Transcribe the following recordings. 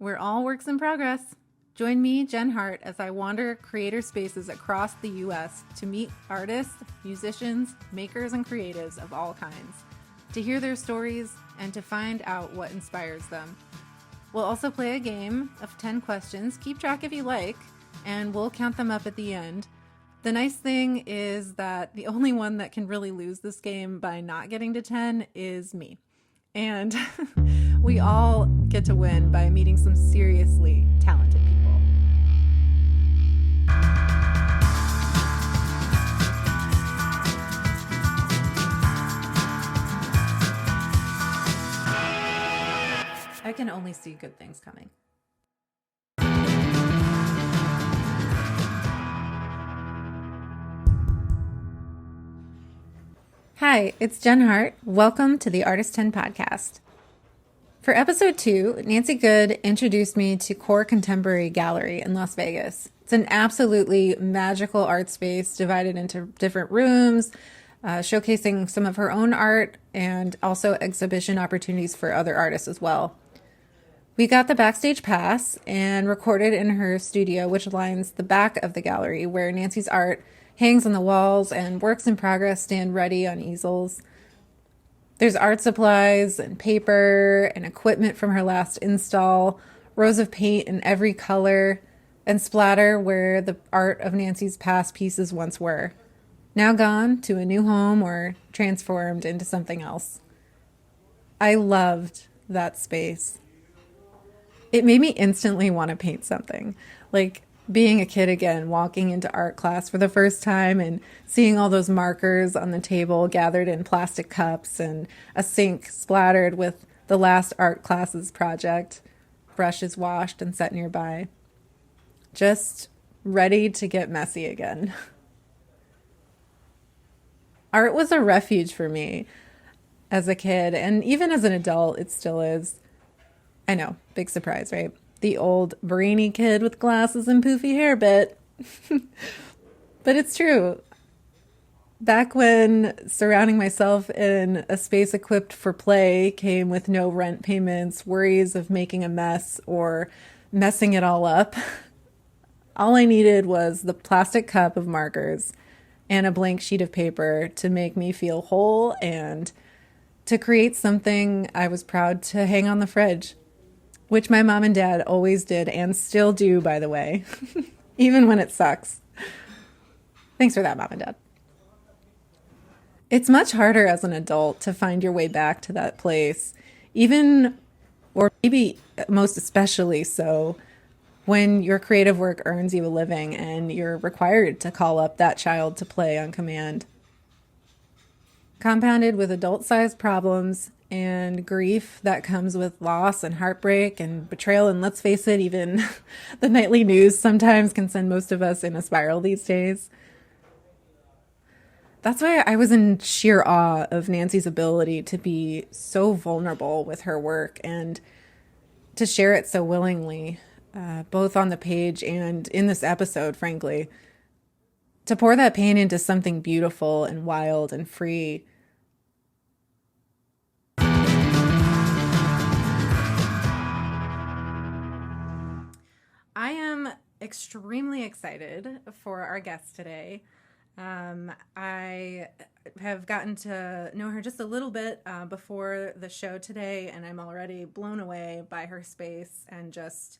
We're all works in progress. Join me, Jenn Hart, as I wander creator spaces across the U.S. to meet artists, musicians, makers, and creatives of all kinds, to hear their stories and to find out what inspires them. We'll also play a game of 10 questions. Keep track if you like, and we'll count them up at the end. The nice thing is that the only one that can really lose this game by not getting to 10 is me. And we all get to win by meeting some seriously talented people. I can only see good things coming. Hi, it's Jenn Hart. Welcome to the Artist 10 podcast. For episode 2, Nancy Good introduced me to Core Contemporary Gallery in Las Vegas. It's an absolutely magical art space divided into different rooms, showcasing some of her own art and also exhibition opportunities for other artists as well. We got the backstage pass and recorded in her studio, which lines the back of the gallery, where Nancy's art hangs on the walls and works in progress stand ready on easels. There's art supplies and paper and equipment from her last install, rows of paint in every color, and splatter where the art of Nancy's past pieces once were, now gone to a new home or transformed into something else. I loved that space. It made me instantly want to paint something, like being a kid again, walking into art class for the first time and seeing all those markers on the table gathered in plastic cups and a sink splattered with the last art class's project, brushes washed and set nearby. Just ready to get messy again. Art was a refuge for me as a kid, and even as an adult, it still is. I know, big surprise, right? The old brainy kid with glasses and poofy hair bit. But it's true. Back when surrounding myself in a space equipped for play came with no rent payments, worries of making a mess or messing it all up, all I needed was the plastic cup of markers and a blank sheet of paper to make me feel whole and to create something I was proud to hang on the fridge. Which my mom and dad always did and still do, by the way, even when it sucks. Thanks for that, Mom and Dad. It's much harder as an adult to find your way back to that place, even, or maybe most especially so, when your creative work earns you a living and you're required to call up that child to play on command. Compounded with adult-sized problems and grief that comes with loss and heartbreak and betrayal. And let's face it, even the nightly news sometimes can send most of us in a spiral these days. That's why I was in sheer awe of Nancy's ability to be so vulnerable with her work and to share it so willingly, both on the page and in this episode, frankly. To pour that pain into something beautiful and wild and free. I am extremely excited for our guest today. I have gotten to know her just a little bit before the show today, and I'm already blown away by her space and just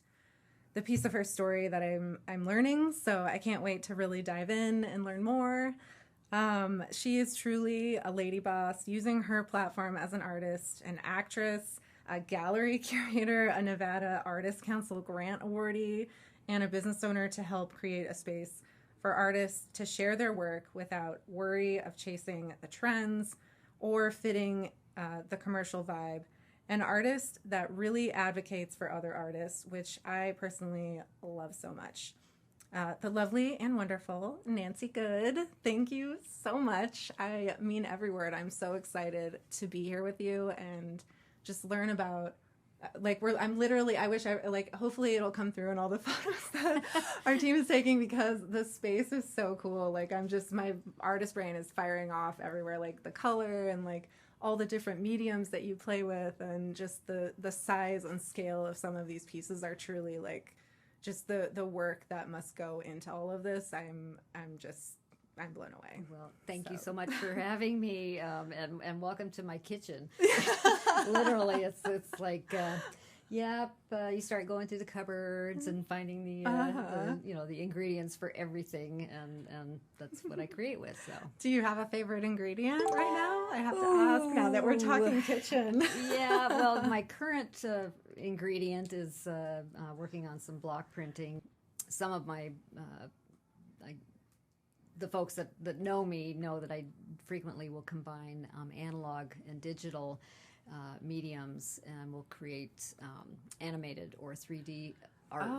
the piece of her story that I'm learning. So I can't wait to really dive in and learn more. She is truly a lady boss, using her platform as an artist, an actress, a gallery curator, a Nevada Artists Council grant awardee, and a business owner to help create a space for artists to share their work without worry of chasing the trends or fitting the commercial vibe. An artist that really advocates for other artists, which I personally love so much. The lovely and wonderful Nancy Good. Thank you so much. I mean every word. I'm so excited to be here with you and just learn about, hopefully it'll come through in all the photos that our team is taking, because the space is so cool. My artist brain is firing off everywhere, like the color and like all the different mediums that you play with, and just the size and scale of some of these pieces are truly like just the work that must go into all of this. I'm blown away. Well, thank you so much for having me, and welcome to my kitchen. Literally, it's like, you start going through the cupboards and finding the the ingredients for everything, and that's what I create with. So, do you have a favorite ingredient right now? I have to ask now that we're talking kitchen. Yeah, well, my current ingredient is working on some block printing. Some of my the folks that know me know that I frequently will combine analog and digital mediums, and will create animated or 3D art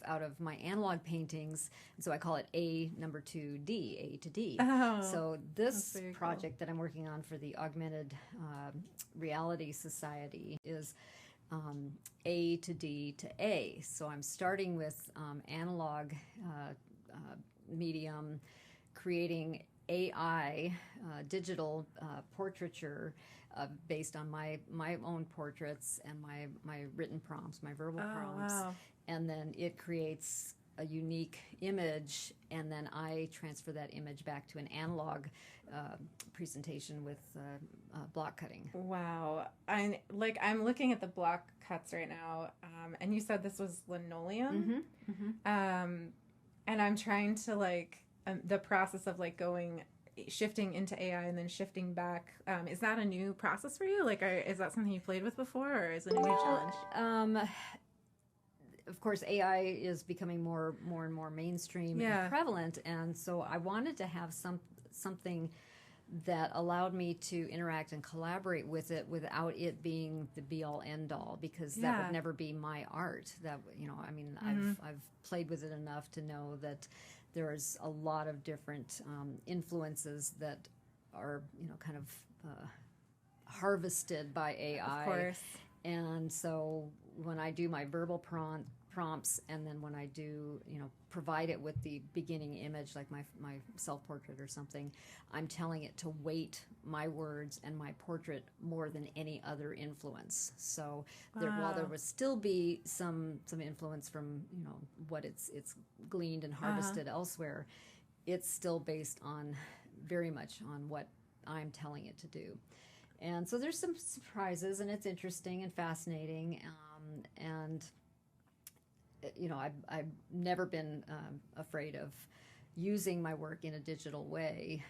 out of my analog paintings. And so I call it A to D. So this project that I'm working on for the Augmented Reality Society is A to D to A. So I'm starting with analog medium, creating AI digital portraiture based on my own portraits and my written prompts, my verbal prompts. Wow. And then it creates a unique image, and then I transfer that image back to an analog presentation with block cutting. Wow. I'm looking at the block cuts right now, and you said this was linoleum. And I'm trying to the process of shifting into AI and then shifting back. Is that a new process for you? Is that something you played with before, or is it a new challenge? Of course, AI is becoming more and more mainstream and prevalent, and so I wanted to have something that allowed me to interact and collaborate with it without it being the be-all end-all, because that would never be my art. That I've played with it enough to know that there's a lot of different influences that are kind of harvested by AI. Of course. And so when I do my verbal prompts, and then when I do, provide it with the beginning image, like my self-portrait or something, I'm telling it to weight my words and my portrait more than any other influence. So while there would still be some influence from, what it's gleaned and harvested elsewhere, it's still based on very much on what I'm telling it to do. And so there's some surprises, and it's interesting and fascinating. And I've never been afraid of using my work in a digital way,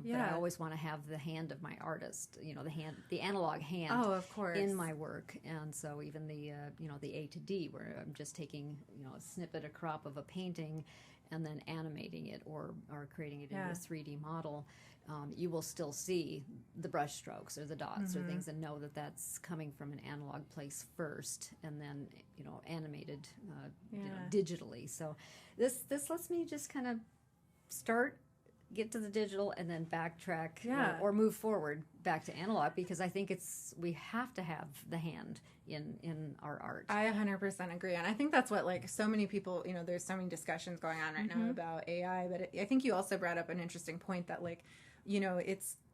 but I always want to have the hand of my artist, the analog hand, of course, in my work. And so even the the A to D, where I'm just taking a snippet, a crop of a painting, and then animating it or creating it into a 3D model, you will still see the brush strokes or the dots or things, and know that that's coming from an analog place first, and then animated digitally. So this lets me just kind of get to the digital and then backtrack or move forward back to analog, because I think we have to have the hand in our art. I 100% agree. And I think that's what so many people, there's so many discussions going on right now about AI, but I think you also brought up an interesting point that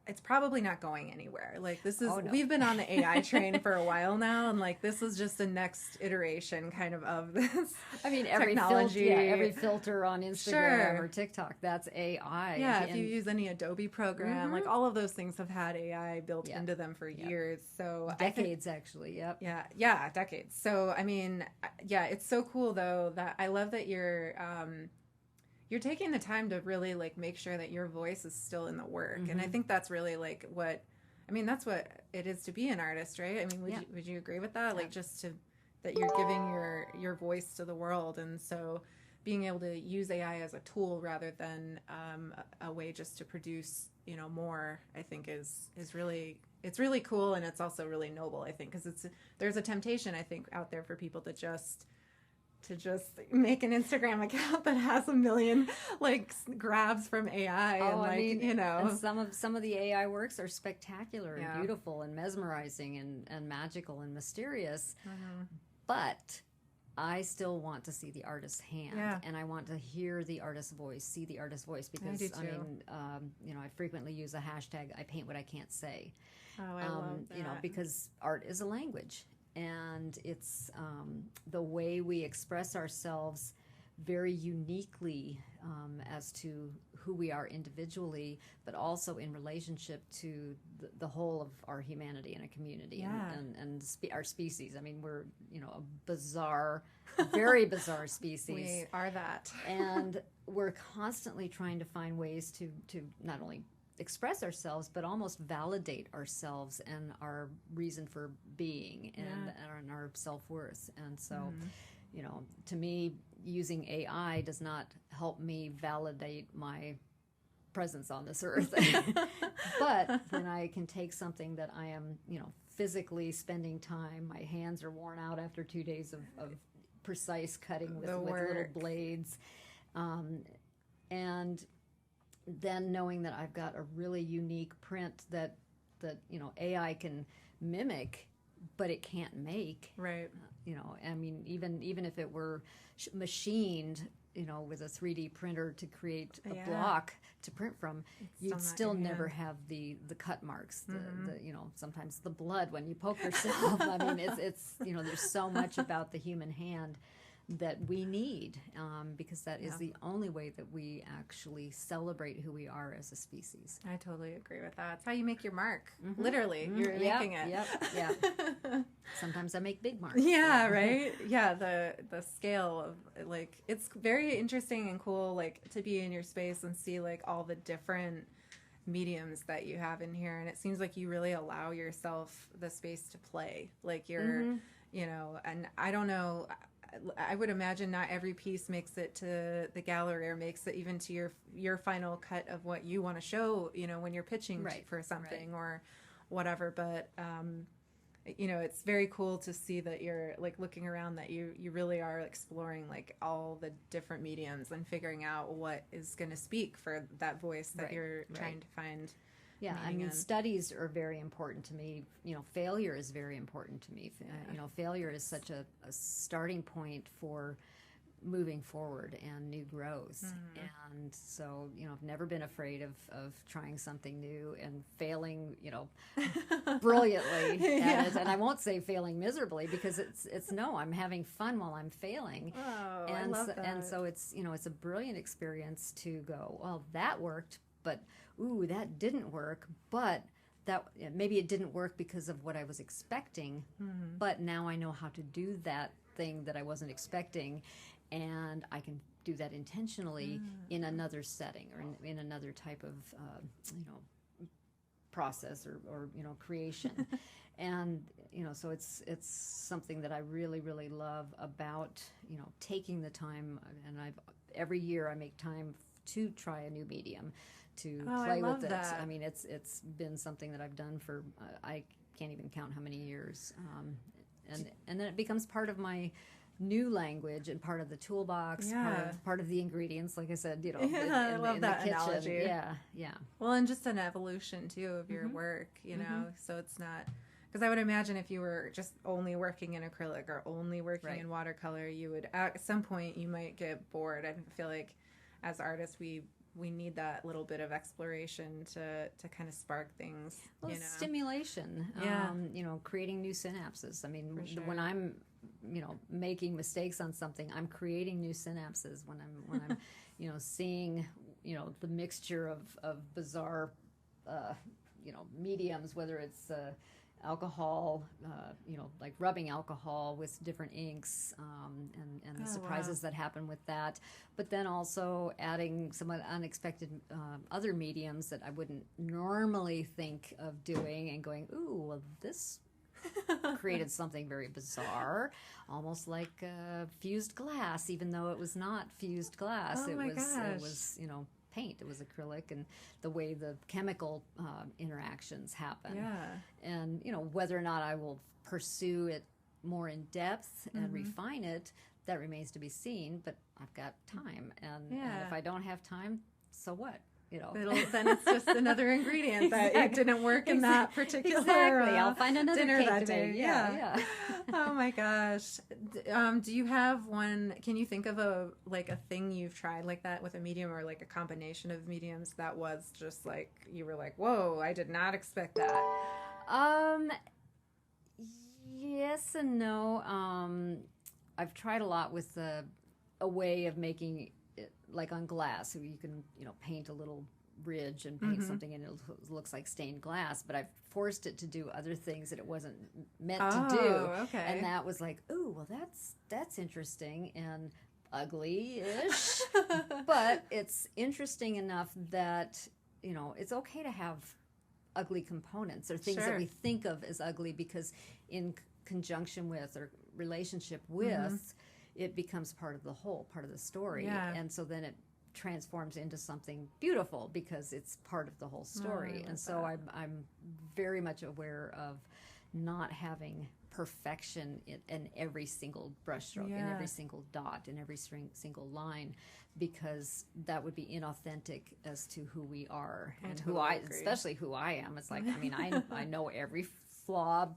it's probably not going anywhere. We've been on the AI train for a while now, and this is just the next iteration kind of this. I mean, every filter on Instagram or TikTok, that's AI. Yeah, if you use any Adobe program, all of those things have had AI built into them for years. So decades, actually. Yep. Yeah, decades. So I mean, it's so cool though that I love that you're taking the time to really make sure that your voice is still in the work. And I think that's really that's what it is to be an artist, right? I mean, would you agree with that? That you're giving your voice to the world. And so being able to use AI as a tool rather than a way just to produce, more, I think is really, it's really cool. And it's also really noble, I think, because there's a temptation, I think, out there for people to just make an Instagram account that has 1 million grabs from AI, and some of the AI works are spectacular and beautiful and mesmerizing and magical and mysterious, but I still want to see the artist's hand, and I want to hear the artist's voice, see the artist's voice, because I mean, I frequently use a hashtag, I paint what I can't say. Oh, I love that. Because art is a language, and it's the way we express ourselves very uniquely as to who we are individually, but also in relationship to the whole of our humanity and a community and our species. I mean, we're, a bizarre, very bizarre species. We are that. And we're constantly trying to find ways to not only express ourselves, but almost validate ourselves and our reason for being and our self-worth. And so, to me, using AI does not help me validate my presence on this earth. But when I can take something that I am, physically spending time, my hands are worn out after 2 days of precise cutting with little blades, and then knowing that I've got a really unique print that AI can mimic, but it can't make. Right. I mean, even if it were machined, with a 3D printer to create a block to print from, you'd still never have the cut marks, the sometimes the blood when you poke yourself. I mean, it's there's so much about the human hand that we need, because that is the only way that we actually celebrate who we are as a species. I totally agree with that. It's how you make your mark. Literally, you're making it. Yep. Sometimes I make big marks. Yeah, right? Yeah, the scale of, it's very interesting and cool, to be in your space and see, all the different mediums that you have in here. And it seems like you really allow yourself the space to play. You're, and I don't know, I would imagine not every piece makes it to the gallery or makes it even to your final cut of what you want to show, when you're pitching for something or whatever. But, it's very cool to see that you're looking around, that you really are exploring all the different mediums and figuring out what is going to speak for that voice that you're trying to find. Yeah, I mean, studies are very important to me. Failure is very important to me. Failure is such a starting point for moving forward and new growth. And so, I've never been afraid of trying something new and failing, brilliantly at it. And I won't say failing miserably, because I'm having fun while I'm failing. Oh, and I love that. And so it's a brilliant experience to go, well, that worked, but ooh, that didn't work, but that maybe it didn't work because of what I was expecting, but now I know how to do that thing that I wasn't expecting, and I can do that intentionally in another setting or in another type of process or creation. And so it's something that I really, really love about taking the time, and every year I make time to try a new medium, to play with it. That. I mean, it's been something that I've done for I can't even count how many years, and then it becomes part of my new language and part of the toolbox, part of the ingredients. Like I said, I love that the kitchen. Analogy. Yeah. Well, and just an evolution too of your work, So it's not, because I would imagine if you were just only working in acrylic or only working in watercolor, you would at some point you might get bored. I feel like as artists we need that little bit of exploration to kind of spark things. Well, stimulation. Creating new synapses. I mean, when I'm making mistakes on something, I'm creating new synapses. When I'm seeing the mixture of bizarre mediums, whether it's alcohol, like rubbing alcohol with different inks, and the surprises that happen with that. But then also adding some unexpected other mediums that I wouldn't normally think of doing, and going, ooh, well, this created something very bizarre, almost like fused glass, even though it was not fused glass. It was paint. It was acrylic, and the way the chemical interactions happen. And whether or not I will pursue it more in depth and refine it, that remains to be seen. But I've got time, and if I don't have time, so what? Then it's just another ingredient that it didn't work in that particular I'll find another dinner cake that to day. make. Yeah. Oh my gosh. Do you have one? Can you think of a thing you've tried like that with a medium or like a combination of mediums that was just like you were like, whoa, I did not expect that. Yes and no. I've tried a lot with a way of making it like on glass, so you can paint a little ridge and paint something and it looks like stained glass, but I've forced it to do other things that it wasn't meant to do. Okay. And that was like, ooh, well that's interesting and ugly-ish, but it's interesting enough that it's okay to have ugly components or things that we think of as ugly, because in conjunction with or relationship with it becomes part of the whole, part of the story. And so then it transforms into something beautiful because it's part of the whole story. And so I'm very much aware of not having perfection in every single brushstroke, in every single dot, in every single line, because that would be inauthentic as to who we are and especially who I am. It's like, I mean, I know every flaw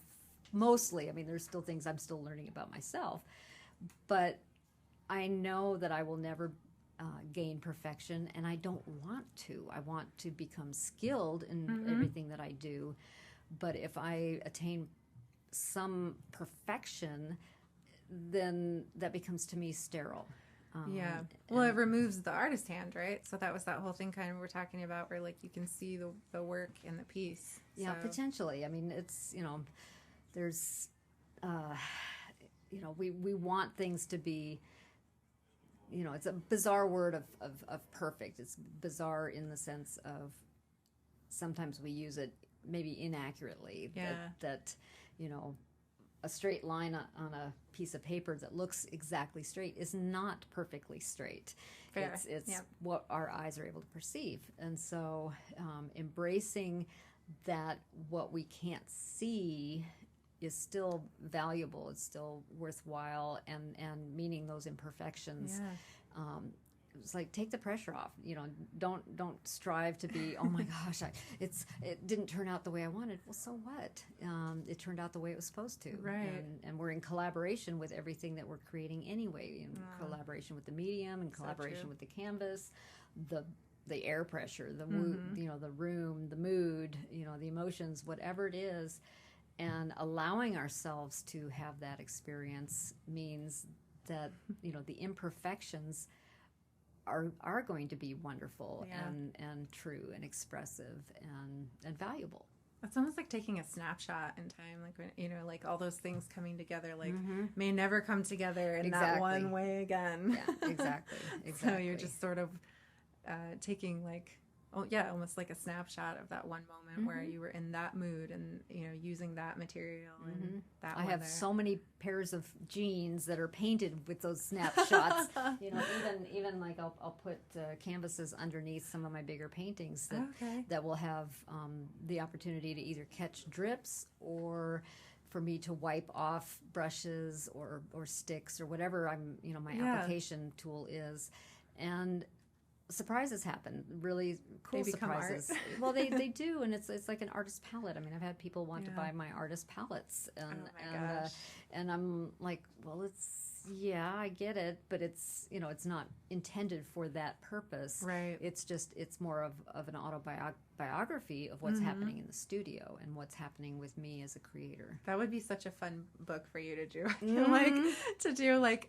mostly. I mean, there's still things I'm still learning about myself, but I know that I will never gain perfection, and I don't want to. I want to become skilled in everything that I do. But if I attain some perfection, then that becomes to me sterile. Well, it removes the artist hand, right? So that was that whole thing kind of we're talking about where like you can see the work in the piece. Yeah, potentially. I mean, it's, there's, we want things to be, it's a bizarre word of perfect. It's bizarre in the sense of sometimes we use it maybe inaccurately. That a straight line on a piece of paper that looks exactly straight is not perfectly straight. Fair. It's what our eyes are able to perceive. And so embracing that what we can't see is still valuable, it's still worthwhile, and meaning those imperfections. It's like, take the pressure off. Don't strive to be, oh my gosh, it didn't turn out the way I wanted. Well, so what? It turned out the way it was supposed to. Right. And we're in collaboration with everything that we're creating anyway, in collaboration with the medium, in collaboration with the canvas, the air pressure, the the room, the mood, the emotions, whatever it is. And allowing ourselves to have that experience means that the imperfections are going to be wonderful and true and expressive and valuable. It's almost like taking a snapshot in time, like when, like all those things coming together, like may never come together in that one way again. Yeah, exactly. So you're just sort of taking like, almost like a snapshot of that one moment where you were in that mood and using that material and that. I have so many pairs of jeans that are painted with those snapshots. Even like I'll put canvases underneath some of my bigger paintings that will have the opportunity to either catch drips or for me to wipe off brushes or sticks or whatever my application tool is. And surprises happen, really cool surprises. Well, they do, and it's like an artist palette. I mean, I've had people want to buy my artist palettes, and I'm like, well, I get it, but it's it's not intended for that purpose. Right. It's more of an autobiography of what's happening in the studio and what's happening with me as a creator. That would be such a fun book for you to do. Like to do like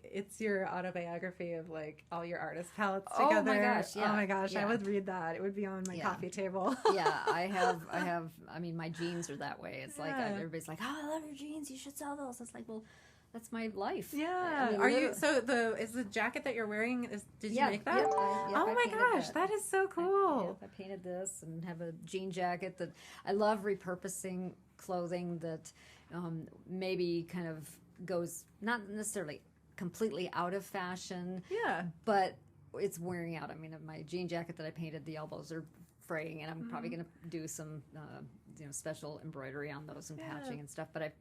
it's your autobiography of like all your artist palettes together. Oh my gosh, yeah. Oh my gosh, I would read that. It would be on my coffee table. I have I mean, my jeans are that way. It's like everybody's like, oh, I love your jeans, you should sell those. It's like, well, that's my life. Yeah. I mean, is the jacket that you're wearing, did you make that? Yep, oh my gosh, that is so cool. I painted this and have a jean jacket that I love repurposing clothing that maybe kind of goes not necessarily completely out of fashion. Yeah. But it's wearing out. I mean, my jean jacket that I painted, the elbows are fraying, and I'm probably going to do some special embroidery on those and patching and stuff. But I,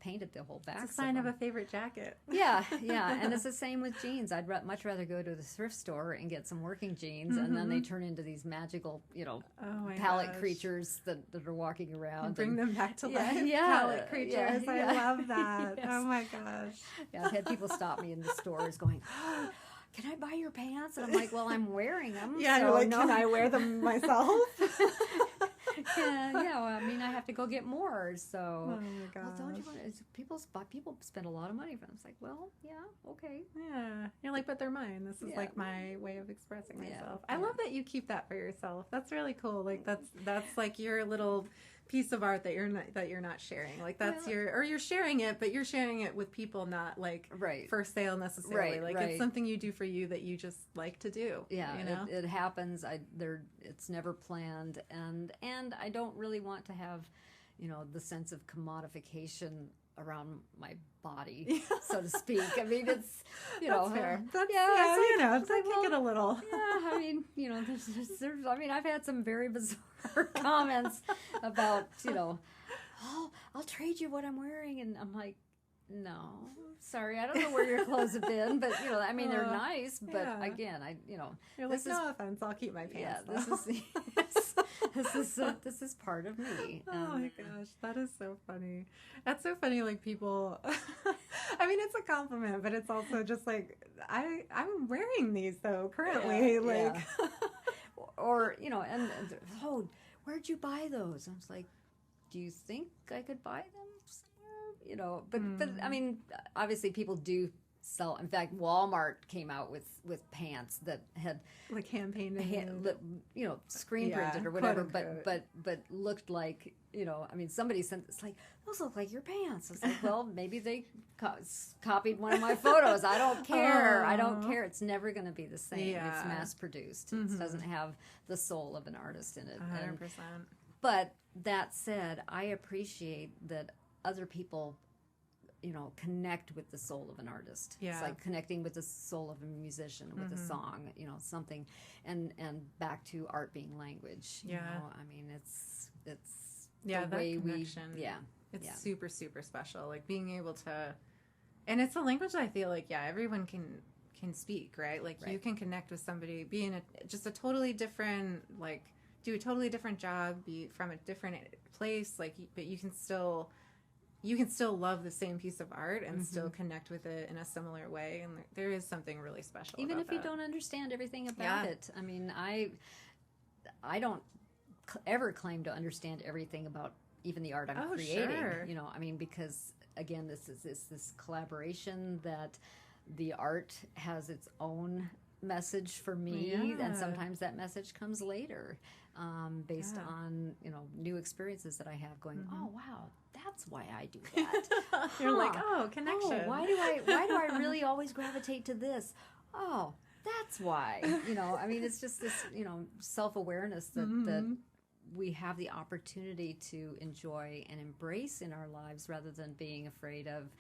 painted the whole back. It's a sign of a favorite jacket. Yeah. And it's the same with jeans. I'd much rather go to the thrift store and get some working jeans, and then they turn into these magical, palette creatures that are walking around. And bring them back to life. Palette creatures. I love that. Yes. Oh my gosh. Yeah, I've had people stop me in the stores going, "Oh, can I buy your pants?" And I'm like, "Well, I'm wearing them." Yeah, so you're like, "Can I wear them myself?" Well, I mean, I have to go get more. So, oh my gosh. Well, don't you want to? People spend a lot of money for them. It's like, well, yeah, okay. Yeah, you're like, but they're mine. This is like my way of expressing myself. I love that you keep that for yourself. That's really cool. Like that's like your little piece of art that you're not sharing. Like that's you're sharing it, but you're sharing it with people, not like for sale necessarily. Like it's something you do for you that you just like to do. Yeah, it happens. It's never planned, and I don't really want to have, the sense of commodification around my body, so to speak. I mean, it's that's fair. That's, it's like, get a little. Yeah, I mean, there's. I mean, I've had some very bizarre comments about, oh, I'll trade you what I'm wearing, and I'm like, no, sorry, I don't know where your clothes have been, but I mean, they're nice, but again, you're like, no offense, I'll keep my pants. This is part of me. Oh my gosh, that is so funny. That's so funny. Like people, I mean, it's a compliment, but it's also just like I'm wearing these though currently, or and oh, where'd you buy those? I was like, do you think I could buy them somewhere? But I mean, obviously people do sell. In fact, Walmart came out with pants that had like hand painted, screen printed or whatever, but looked like, I mean, somebody sent, it's like, those look like your pants. It's like, well, maybe they copied one of my photos. I don't care. I don't care. It's never going to be the same. Yeah. It's mass produced. It doesn't have the soul of an artist in it. 100%. But that said, I appreciate that other people connect with the soul of an artist. Yeah. It's like connecting with the soul of a musician, with a song, something, and back to art being language. Yeah. I mean, it's the way connection. It's super, super special. Like being able to, and it's a language I feel like, everyone can speak, right? Like you can connect with somebody, be in just a totally different, like do a totally different job, be from a different place, like, but you can still love the same piece of art and still connect with it in a similar way. And there is something really special even about if you don't understand everything about it. I mean, I don't ever claim to understand everything about even the art I'm creating. Sure. I mean, because again, this is this collaboration that the art has its own message for me, and sometimes that message comes later, based on new experiences that I have. Going, oh wow, that's why I do that. You're like, oh, connection. Oh, why do I really always gravitate to this? Oh, that's why. I mean, it's just this self-awareness that we have the opportunity to enjoy and embrace in our lives, rather than being afraid of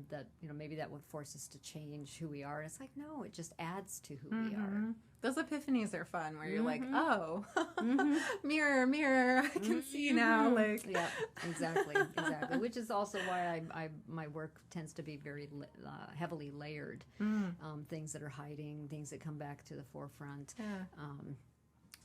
that maybe that would force us to change who we are. And it's like, no, it just adds to who we are. Those epiphanies are fun, where you're like, oh, mirror, I can see now. Like, yeah, exactly, which is also why my work tends to be very heavily layered. Things that are hiding, things that come back to the forefront.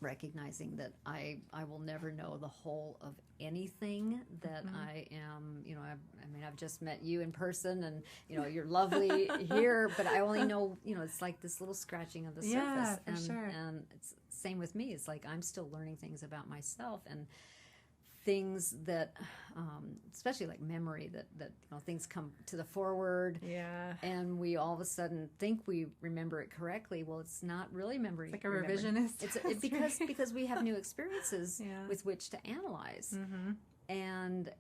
Recognizing that I will never know the whole of anything that I am. I mean, I've just met you in person, and you're lovely here, but I only know, it's like this little scratching of the surface. Yeah, for sure. And it's same with me. It's like I'm still learning things about myself, and things that, especially like memory, that things come to the forward, and we all of a sudden think we remember it correctly. Well, it's not really memory. It's like a revisionist. It's because we have new experiences with which to analyze, and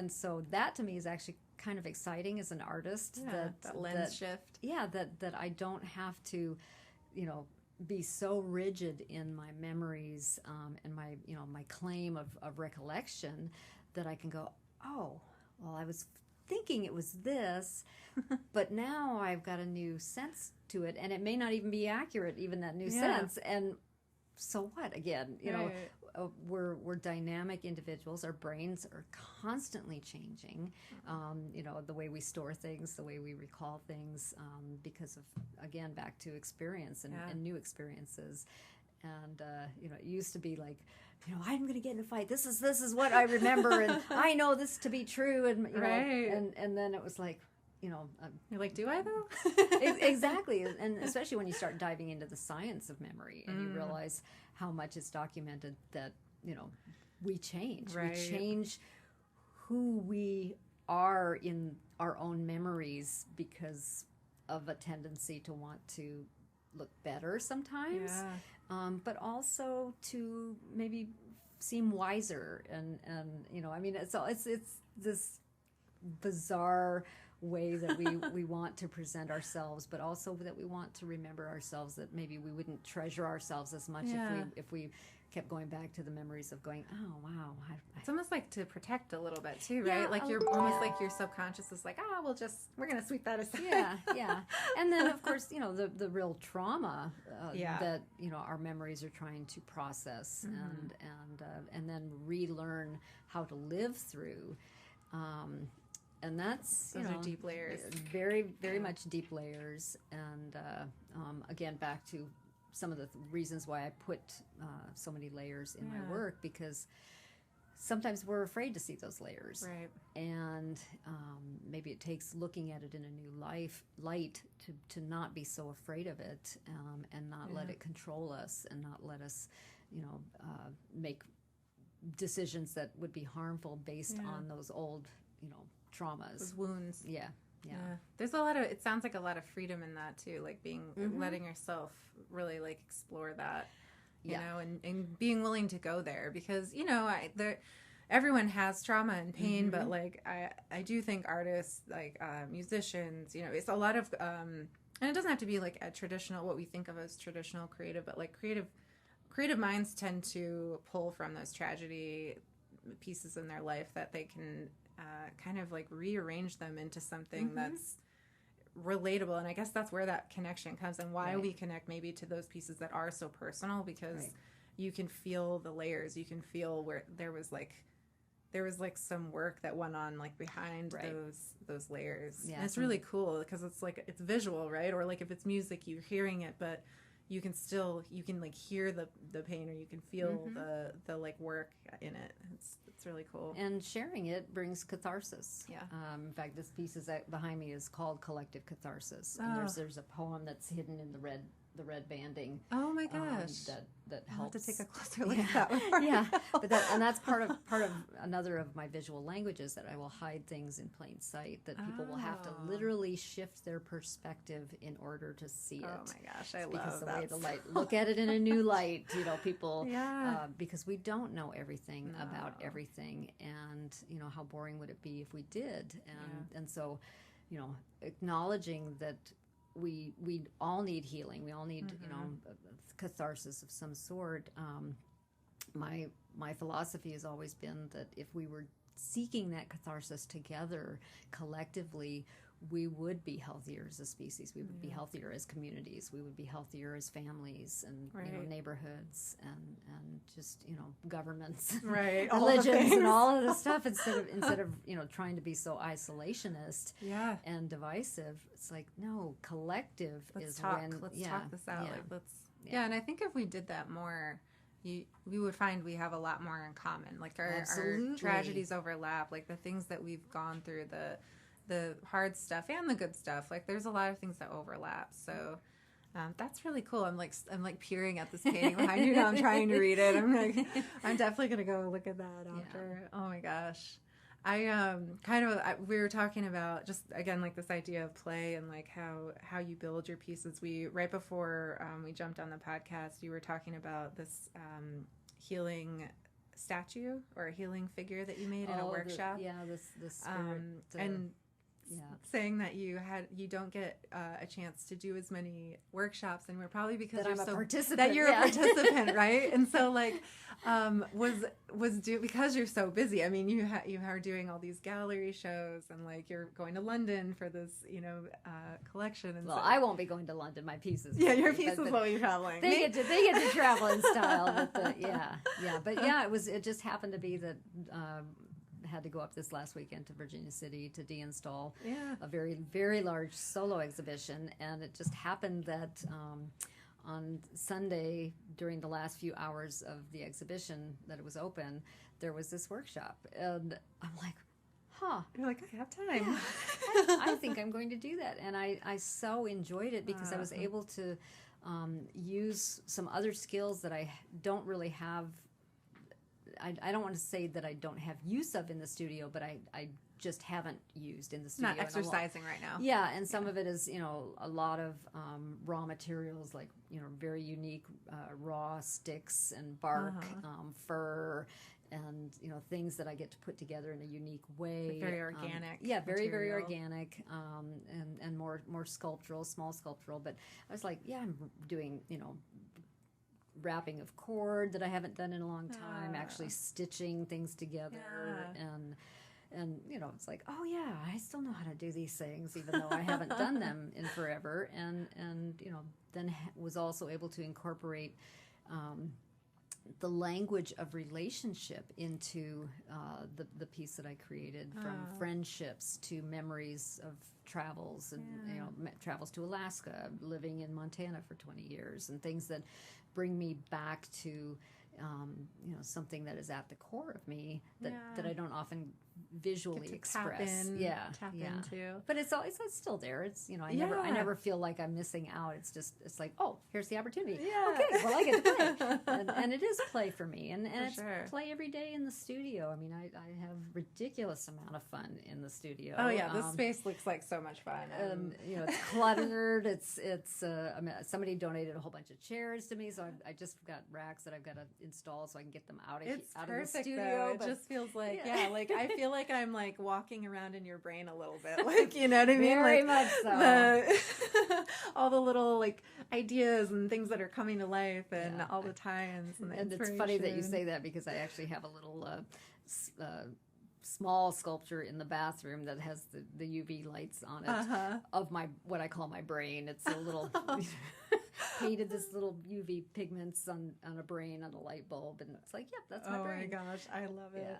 so that to me is actually kind of exciting as an artist. That lens shift. Yeah, that I don't have to, be so rigid in my memories, and my my claim of recollection, that I can go, oh, well, I was thinking it was this, but now I've got a new sense to it, and it may not even be accurate, even that new sense. And so what? Again, we're dynamic individuals. Our brains are constantly changing. The way we store things, the way we recall things, because of, again, back to experience and new experiences. And it used to be like, I'm going to get in a fight. This is what I remember, and I know this to be true. And and then it was like, you're like, do I though? Exactly. And especially when you start diving into the science of memory, and you realize how much it's documented that we change. Right. We change who we are in our own memories because of a tendency to want to look better sometimes. Yeah. But also to maybe seem wiser, and it's this bizarre way that we want to present ourselves, but also that we want to remember ourselves, that maybe we wouldn't treasure ourselves as much if we kept going back to the memories of going, oh wow, it's almost like to protect a little bit too, right? Like you're almost like your subconscious is like, we're gonna sweep that aside. Yeah. And then of course, the real trauma that our memories are trying to process and then relearn how to live through. And that's those are deep layers, very, very much deep layers. And again, back to some of the reasons why I put so many layers in my work, because sometimes we're afraid to see those layers, right? And maybe it takes looking at it in a new light to not be so afraid of it, and not let it control us, and not let us, make decisions that would be harmful based on those old, traumas, those wounds. Yeah. There's it sounds like a lot of freedom in that too, like letting yourself really like explore that, you know, and being willing to go there, because, everyone has trauma and pain, but like, I do think artists, like, musicians, it's a lot of, and it doesn't have to be like a traditional, what we think of as traditional creative, but like creative minds tend to pull from those tragedy pieces in their life that they can kind of like rearrange them into something that's relatable. And I guess that's where that connection comes, and why we connect maybe to those pieces that are so personal, because you can feel the layers, you can feel where there was like some work that went on like behind those layers. And it's really cool because it's like, it's visual, right? Or like if it's music, you're hearing it, but you can like hear the pain, or you can feel the like work in it. It's really cool. And sharing it brings catharsis. Yeah. In fact, this piece behind me is called Collective Catharsis. And there's a poem that's hidden in the red banding. Oh my gosh. That helps. I'll have to take a closer look at that one. Yeah. But that's part of another of my visual languages, that I will hide things in plain sight, that people will have to literally shift their perspective in order to see it. Oh my gosh, I love because the that. way the light, look at it in a new light, people, because we don't know everything about everything, and how boring would it be if we did, and so, acknowledging that we all need healing, we all need catharsis of some sort. My philosophy has always been that if we were seeking that catharsis together, collectively, we would be healthier as a species. We would be healthier as communities. We would be healthier as families and neighborhoods and just governments, religions, and all of this stuff. Instead of trying to be so isolationist and divisive, it's like, no, collective let's is talk. when Let's talk this out. And I think if we did that more, we would find we have a lot more in common. Like our tragedies overlap. Like the things that we've gone through, the hard stuff and the good stuff. Like there's a lot of things that overlap. So that's really cool. I'm like peering at this painting behind you now. I'm trying to read it. I'm definitely gonna go look at that after. Oh my gosh. We were talking about just again like this idea of play and like how you build your pieces. Right before we jumped on the podcast, you were talking about this healing statue or a healing figure that you made in a workshop. This spirit. And saying that you don't get a chance to do as many workshops anymore, probably because you're a participant, right? And so like because you're so busy. I mean, you are doing all these gallery shows, and like you're going to London for this collection. And I won't be going to London. My pieces. Yeah, your pieces will be traveling. They get to travel in style. But it just happened to be that. Had to go up this last weekend to Virginia City to deinstall a very, very large solo exhibition, and it just happened that on Sunday, during the last few hours of the exhibition that it was open, there was this workshop, and I'm like, you're like, I have time. Yeah, I think I'm going to do that, and I so enjoyed it because I was able to use some other skills that I don't really have. I don't want to say that I don't have use of in the studio, but I just haven't used in the studio. Not exercising right now. Yeah, and some of it is, a lot of raw materials, like, very unique raw sticks and bark, fur, and, things that I get to put together in a unique way. Like very organic. Very, very organic, and more sculptural, small sculptural. But I was like, I'm doing, wrapping of cord that I haven't done in a long time, actually stitching things together, and it's like, I still know how to do these things, even though I haven't done them in forever, and then was also able to incorporate the language of relationship into the piece that I created, from friendships to memories of travels, and travels to Alaska, living in Montana for 20 years, and things that bring me back to something that is at the core of me that I don't often visually express. Tap into. But it's still there. It's I never feel like I'm missing out. It's like, oh, here's the opportunity. Yeah. Okay, well, I get to play, and it is play for me, and it's play every day in the studio. I mean, I have ridiculous amount of fun in the studio. Oh yeah, this space looks like so much fun. It's cluttered. It's somebody donated a whole bunch of chairs to me, so I just got racks that I've got to install so I can get them out of the studio. Though. It just feels like like I feel like I'm like walking around in your brain a little bit, like, you know what I mean? Very much so. All the little like ideas and things that are coming to life, and all the tie-ins and it's funny that you say that, because I actually have a little small sculpture in the bathroom that has the UV lights on it of what I call my brain. It's a little painted this little UV pigments on a brain on a light bulb, and it's like, yep, that's my brain. Oh my gosh, I love it.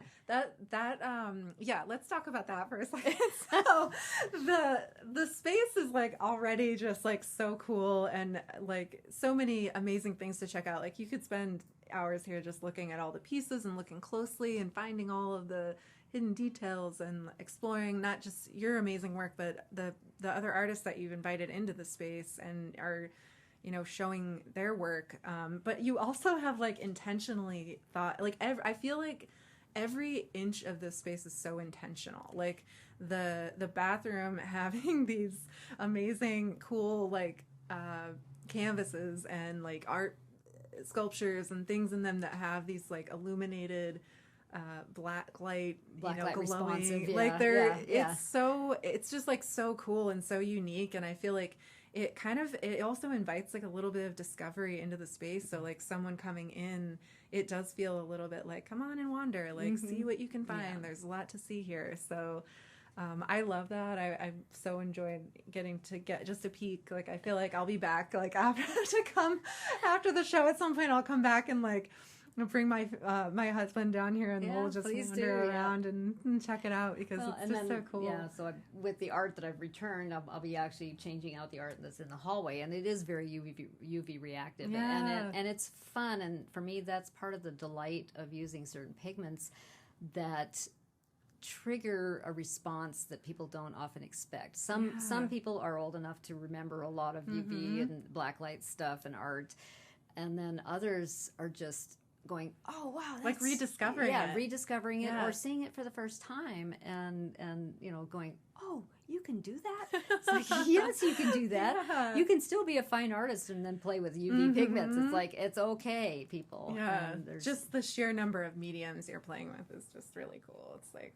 Let's talk about that for a second. So the space is like already just like so cool, and like so many amazing things to check out. Like you could spend hours here just looking at all the pieces and looking closely and finding all of the hidden details and exploring not just your amazing work, but the other artists that you've invited into the space and are showing their work. But you also have like intentionally thought, like I feel like every inch of this space is so intentional. Like the bathroom having these amazing, cool, like canvases and like art sculptures and things in them that have these like illuminated black light glowing. Like it's just like so cool and so unique, and I feel like it also invites like a little bit of discovery into the space. So like someone coming in, it does feel a little bit like, come on and wander, like see what you can find. There's a lot to see here. So I love that. I so enjoyed getting to get just a peek. Like I feel like I'll be back like after the show at some point. I'll come back and like bring my husband down here, and we'll just wander around and check it out, because it's just so cool. Yeah, so with the art that I've returned, I'll be actually changing out the art that's in the hallway, and it is very UV reactive, and it's fun. And for me, that's part of the delight of using certain pigments that trigger a response that people don't often expect. Some people are old enough to remember a lot of UV and blacklight stuff and art, and then others are just going, oh wow, that's, like rediscovering it, or seeing it for the first time, and going, oh, you can do that. It's like, yes, you can do that. Yeah. You can still be a fine artist and then play with UV pigments. It's like, it's okay, people. Yeah, just the sheer number of mediums you're playing with is just really cool. It's like,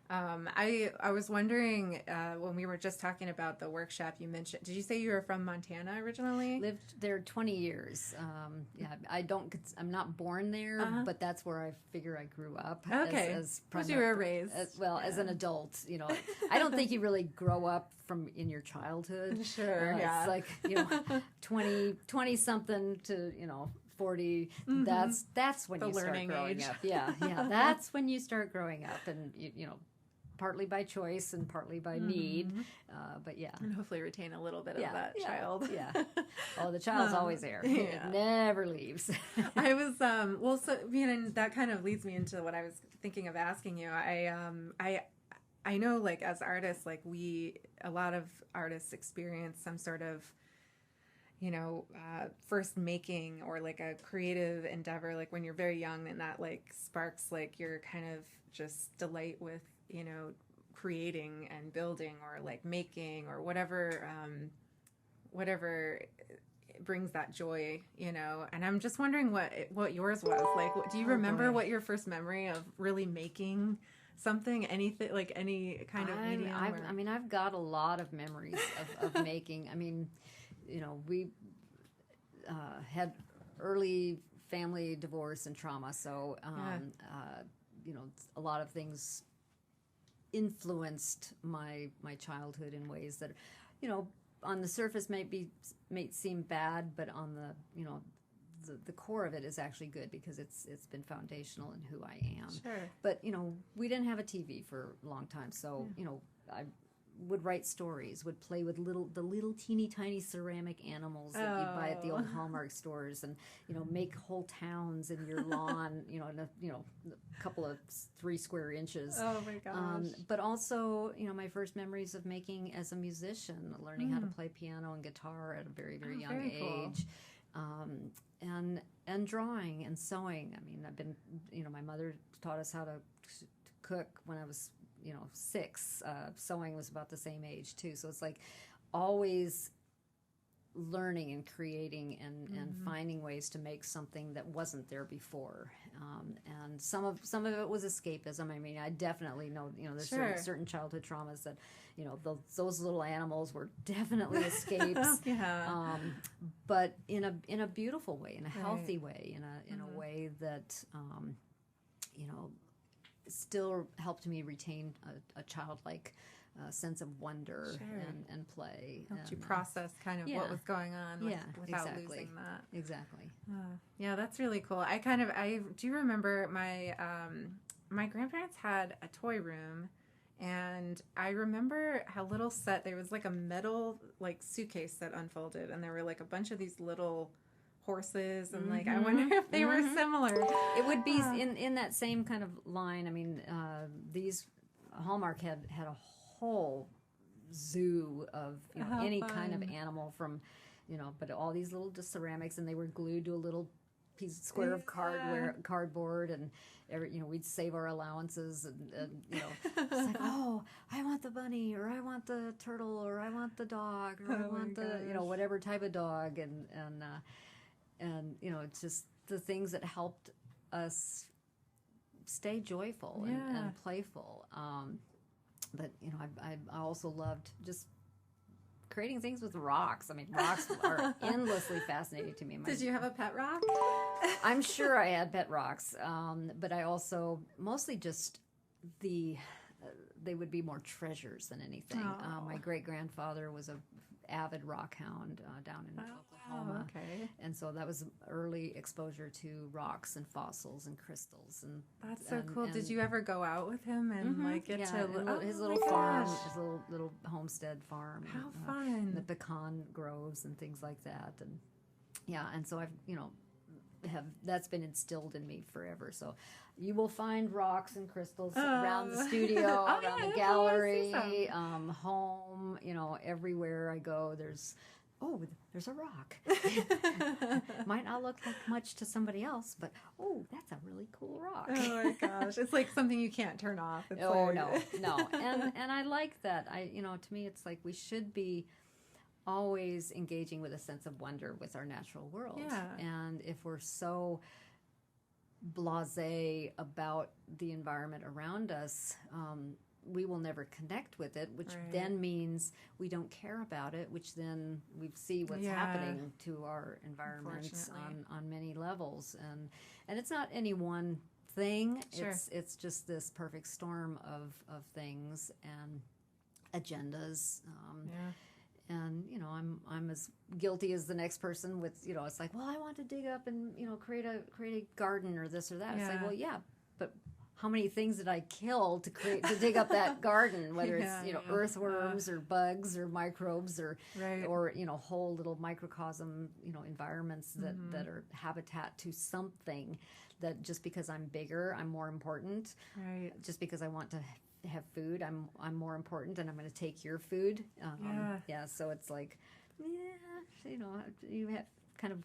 I was wondering when we were just talking about the workshop you mentioned. Did you say you were from Montana originally? Lived there 20 years. Yeah, I'm not born there, but that's where I figure I grew up. Okay, as you were raised. As an adult. I don't think you really grow up from in your childhood. Sure, yeah. It's like 20 something to 40. That's when the you start learning growing age. up. Yeah, that's when you start growing up, and partly by choice and partly by need, but yeah. And hopefully retain a little bit of that child. Yeah. Oh, the child's always there. Yeah. It never leaves. I was, and that kind of leads me into what I was thinking of asking you. I know, like, as artists, like, a lot of artists experience some sort of, first making or like a creative endeavor, like when you're very young, and that like sparks like your kind of just delight with, creating and building or like making or whatever brings that joy, and I'm just wondering what yours was like. Do you remember what your first memory of really making something, anything, like any kind of medium? I've got a lot of memories of making. We had early family divorce and trauma, so a lot of things influenced my childhood in ways that, on the surface may seem bad, but on the core of it is actually good because it's been foundational in who I am. Sure. But we didn't have a TV for a long time, so I would write stories, would play with the little teeny tiny ceramic animals that you'd buy at the old Hallmark stores, and make whole towns in your lawn, in a couple of 3 square inches. Oh my gosh! But also, my first memories of making as a musician, learning how to play piano and guitar at a very very young age. Cool. And drawing and sewing. I've been, my mother taught us how to cook when I was 6. Sewing was about the same age too, so it's like always learning and creating and finding ways to make something that wasn't there before. And some of it was escapism. I definitely know there's certain childhood traumas that those little animals were definitely escapes. Yeah. But in a beautiful way, in a healthy way, in a way that still helped me retain a childlike sense of wonder and play. Helped you process kind of what was going on without losing that. Exactly. Yeah, that's really cool. I do remember my grandparents had a toy room, and I remember how little set, there was like a metal like suitcase that unfolded, and there were like a bunch of these little horses, and like I wonder if they were similar. It would be in that same kind of line. These Hallmark had a whole zoo of any kind of animal from but all these little just ceramics, and they were glued to a little square of cardboard, and we'd save our allowances, and it's like, oh, I want the bunny, or I want the turtle, or I want the dog, or I want the whatever type of dog, and it's just the things that helped us stay joyful and playful. But I also loved just creating things with rocks. Rocks are endlessly fascinating to me. Did you have a pet rock? I'm sure I had pet rocks, but I also mostly just they would be more treasures than anything. My great-grandfather was a avid rock hound down in Oklahoma. Okay. And so that was early exposure to rocks and fossils and crystals. And that's so cool. Did you ever go out with him and get to his little farm, his little homestead farm? How fun! The pecan groves and things like that, and and so I've that's been instilled in me forever. So you will find rocks and crystals around the studio, around the gallery, home, everywhere I go, there's a rock. Might not look like much to somebody else, but that's a really cool rock. Oh my gosh. It's like something you can't turn off. It's no. And I like that. To me, it's like we should be always engaging with a sense of wonder with our natural world. Yeah. And if we're so blasé about the environment around us, we will never connect with it, which then means we don't care about it, which then we see what's happening to our environments on many levels. And it's not any one thing. Sure. It's just this perfect storm of things and agendas. And I'm as guilty as the next person with it's like, well, I want to dig up and create a garden or this or that. It's like, well, yeah, but how many things did I kill to dig up that garden? Whether it's earthworms or bugs or microbes or whole little microcosm environments that are habitat to something. That just because I'm bigger, I'm more important. Right. Just because I want to have food, I'm more important, and I'm going to take your food. So it's like, you have kind of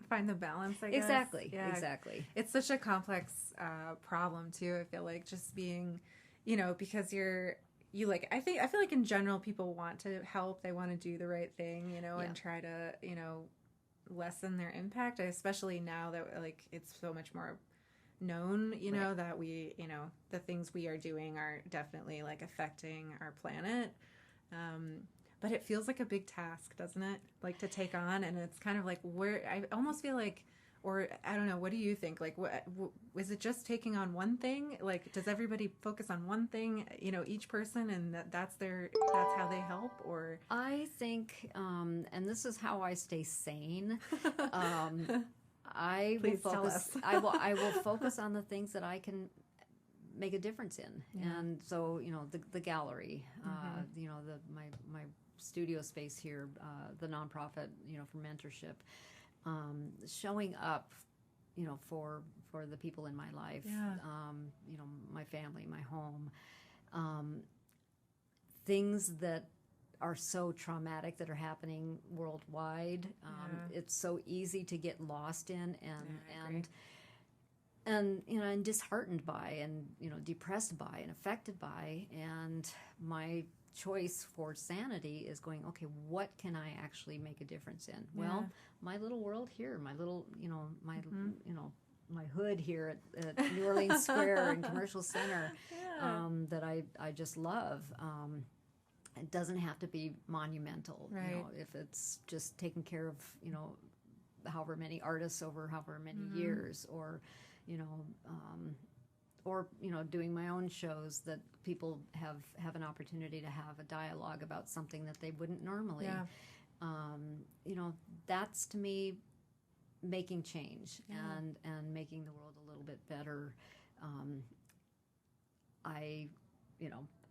find the balance, I guess. Exactly. It's such a complex problem too. I feel like just being, because I feel like in general people want to help, they want to do the right thing, and try to, lessen their impact, especially now that it's so much more known, that we, the things we are doing are definitely affecting our planet. But it feels like a big task, doesn't it? To take on, and it's kind of where I almost feel like, or I don't know, what do you think? What is it just taking on one thing? Does everybody focus on one thing, each person, and that's how they help? Or I think, and this is how I stay sane. I will focus. I will focus on the things that I can make a difference in, and so the gallery, my studio space here, the nonprofit, for mentorship, showing up, for the people in my life, my family, my home, things that are so traumatic that are happening worldwide. It's so easy to get lost in and disheartened by, and depressed by, and affected by. And my choice for sanity is going, okay, what can I actually make a difference in? Well, my little world here, my little, my hood here at New Orleans Square and Commercial Center, that I just love. It doesn't have to be monumental, if it's just taking care of, however many artists over however many years, or doing my own shows that people have an opportunity to have a dialogue about something that they wouldn't normally. That's to me making change and making the world a little bit better.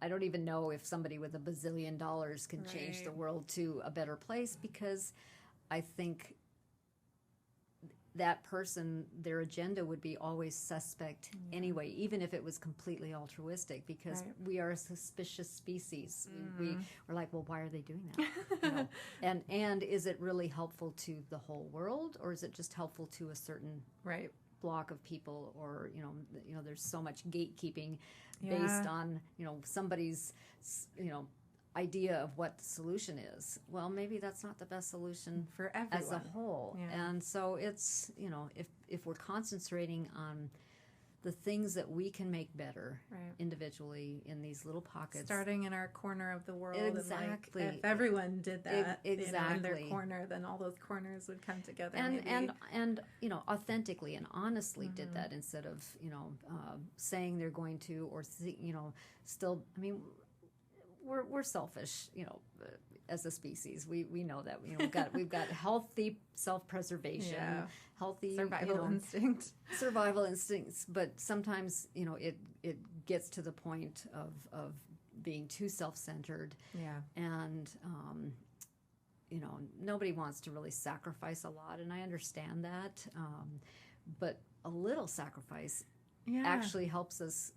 I don't even know if somebody with $1 bazillion can change the world to a better place, because I think that person, their agenda would be always suspect anyway, even if it was completely altruistic, because we are a suspicious species. We're like, well, why are they doing that? And is it really helpful to the whole world, or is it just helpful to a certain block of people? Or there's so much gatekeeping based on somebody's idea of what the solution is. Well, maybe that's not the best solution for everyone as a whole. And so it's if we're concentrating on the things that we can make better individually in these little pockets, starting in our corner of the world. Exactly. And if everyone did that in their corner, then all those corners would come together. And authentically and honestly did that, instead of saying they're going to, or still. I mean, we're selfish, as a species. We know that. We've got healthy self-preservation, healthy survival instincts. But sometimes it gets to the point of being too self-centered. And nobody wants to really sacrifice a lot, and I understand that. But a little sacrifice actually helps us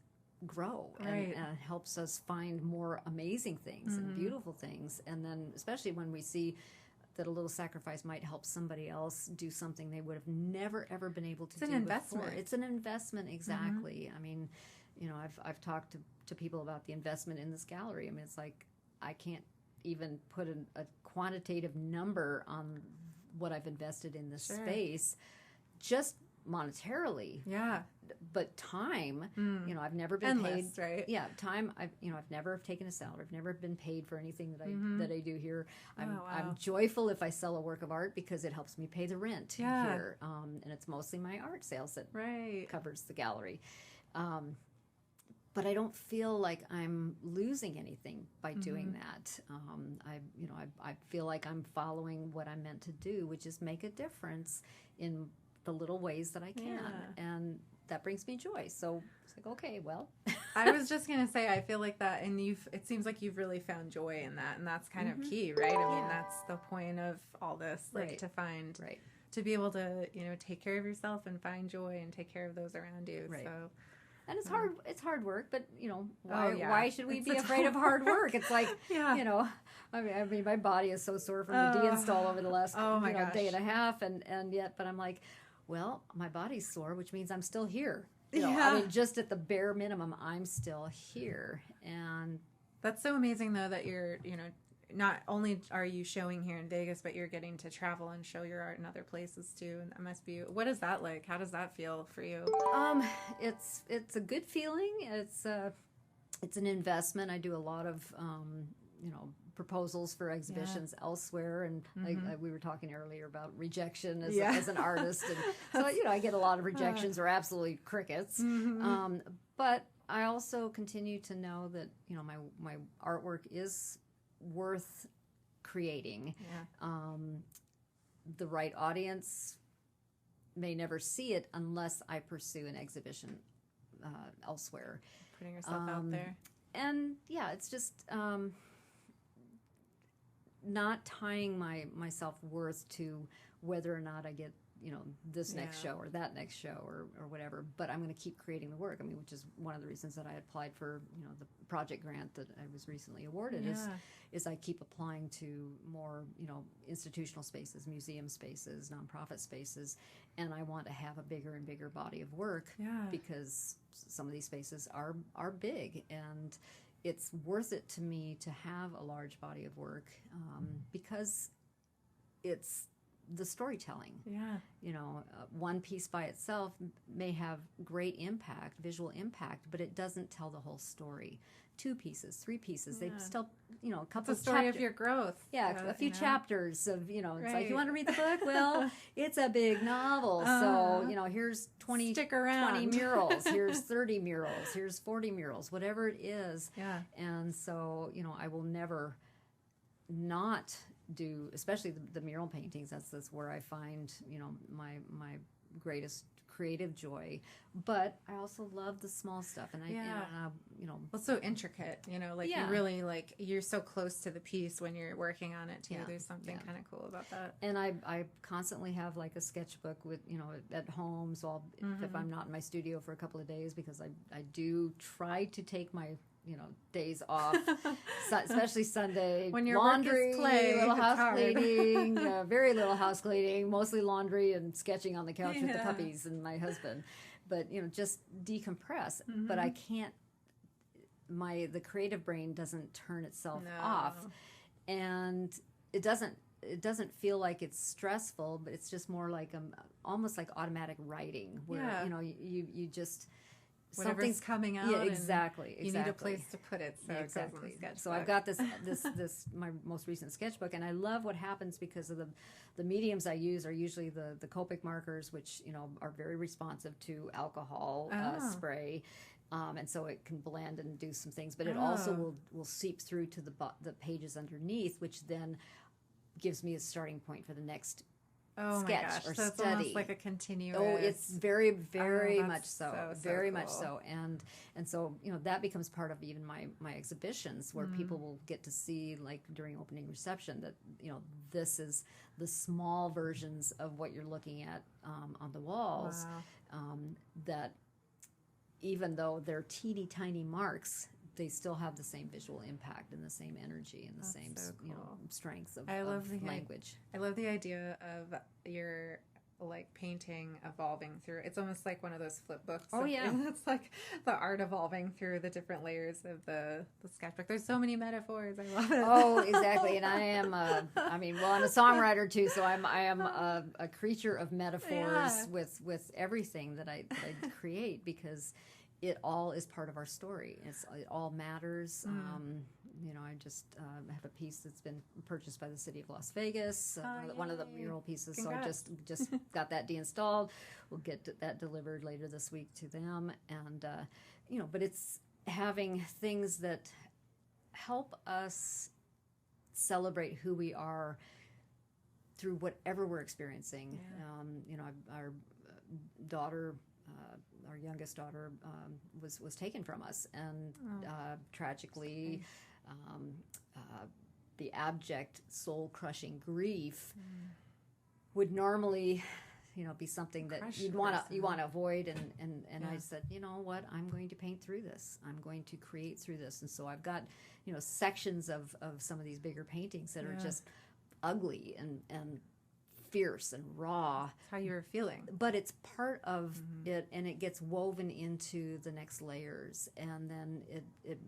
grow and helps us find more amazing things and beautiful things. And then especially when we see that a little sacrifice might help somebody else do something they would have never ever been able to do before. It's an investment. Exactly. I mean, I've talked to people about the investment in this gallery. I mean, it's like I can't even put a quantitative number on what I've invested in this space, just monetarily. Yeah. But time, I've never been Endless, paid. Right? Yeah, time. I've never taken a salary. I've never been paid for anything that I do here. I'm joyful if I sell a work of art because it helps me pay the rent here. And it's mostly my art sales that covers the gallery. But I don't feel like I'm losing anything by doing that. I feel like I'm following what I'm meant to do, which is make a difference in the little ways that I can, and that brings me joy. So it's like, okay, well. I was just gonna say, I feel like that, and it seems like you've really found joy in that, and that's kind of key, right? I mean, that's the point of all this, like to find, to be able to, take care of yourself and find joy and take care of those around you. Right. So. And it's hard. It's hard work, but why should we be afraid of hard work? It's like, I mean, my body is so sore from the deinstall over the last day and a half, and yet, but I'm like, well, my body's sore, which means I'm still here. I mean, just at the bare minimum, I'm still here, and that's so amazing though that you're, not only are you showing here in Vegas, but you're getting to travel and show your art in other places too. And that must be, what is that like? How does that feel for you? It's a good feeling. It's an investment. I do a lot of, proposals for exhibitions elsewhere. And like we were talking earlier about rejection as an artist. And so, I get a lot of rejections or absolutely crickets. But I also continue to know that, my artwork is worth creating. The right audience may never see it unless I pursue an exhibition elsewhere. Putting yourself out there. And it's just not tying my self-worth to whether or not I get this next show or that next show or whatever, but I'm going to keep creating the work. I mean, which is one of the reasons that I applied for, the project grant that I was recently awarded is I keep applying to more, institutional spaces, museum spaces, nonprofit spaces, and I want to have a bigger and bigger body of work because some of these spaces are big, and it's worth it to me to have a large body of work because it's the storytelling. One piece by itself may have great impact, visual impact, but it doesn't tell the whole story. 2 pieces, 3 pieces, they still, a couple of story of your growth. A few chapters of, it's like, you want to read the book? Well, it's a big novel. So, here's 20 murals, here's 30 murals, here's 40 murals, whatever it is. And so, I will never not do, especially the mural paintings. That's where I find my greatest creative joy. But I also love the small stuff, and well, it's so intricate. You really you're so close to the piece when you're working on it too. There's something kind of cool about that. And I constantly have like a sketchbook with at home. So if I'm not in my studio for a couple of days, because I do try to take my days off, especially Sunday. When your laundry, work is play, little house cleaning, very little house cleaning, mostly laundry and sketching on the couch with the puppies and my husband. But just decompress. But I can't. The creative brain doesn't turn itself off, and it doesn't feel like it's stressful, but it's just more like almost like automatic writing, where you just. Something's coming out. Yeah, exactly. You need a place to put it. So exactly. So I've got this my most recent sketchbook, and I love what happens because of the mediums I use are usually the Copic markers, which are very responsive to alcohol spray, and so it can blend and do some things. But it also will seep through to the pages underneath, which then gives me a starting point for the next. Sketch my gosh, or so it's study. Almost like a continuous. Oh, it's very, very much so. Very much so. And so, that becomes part of even my exhibitions where people will get to see, like during opening reception, that, this is the small versions of what you're looking at on the walls. Wow. That even though they're teeny tiny marks, they still have the same visual impact and the same energy and the same strength of language. I love the idea of your like painting evolving through. It's almost like one of those flip books. Oh, yeah. It's like the art evolving through the different layers of the sketchbook. There's so many metaphors. I love it. Oh, exactly. And I am, I'm a songwriter too, so I am a creature of metaphors with everything that I create, because it all is part of our story. It all matters. I just have a piece that's been purchased by the city of Las Vegas, one of the mural pieces. Congrats. So I just got that deinstalled. We'll get that delivered later this week to them. And, but it's having things that help us celebrate who we are through whatever we're experiencing. Our daughter, our youngest daughter, was taken from us, and tragically, the abject, soul-crushing grief would normally, be something that you want to avoid. And I said, you know what, I'm going to paint through this. I'm going to create through this. And so I've got, sections of some of these bigger paintings that are just ugly and fierce and raw. That's how you were feeling. But it's part of it, and it gets woven into the next layers. And then it